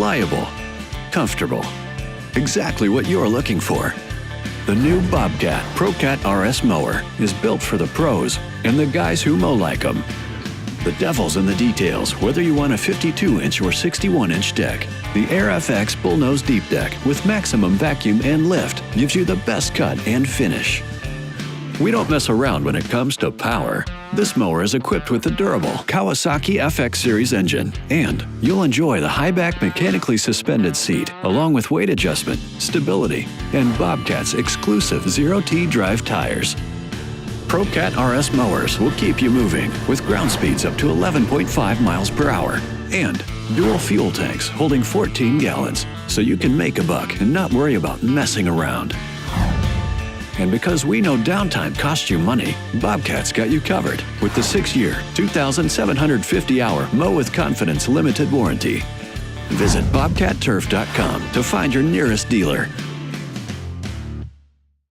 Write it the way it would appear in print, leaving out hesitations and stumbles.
reliable, comfortable. Exactly what you're looking for. The new Bobcat ProCat RS mower is built for the pros and the guys who mow like them. The devil's in the details, whether you want a 52-inch or 61-inch deck. The AirFX Bullnose Deep Deck with maximum vacuum and lift gives you the best cut and finish. We don't mess around when it comes to power. This mower is equipped with the durable KAWASAKI FX Series engine, and you'll enjoy the high-back mechanically suspended seat along with weight adjustment, stability, and Bobcat's exclusive Zero-T drive tires. ProCat RS mowers will keep you moving with ground speeds up to 11.5 miles per hour and dual fuel tanks holding 14 gallons, so you can make a buck and not worry about messing around. And because we know downtime costs you money, Bobcat's got you covered with the 6-year, 2,750-hour Mow with Confidence limited warranty. Visit bobcatturf.com to find your nearest dealer.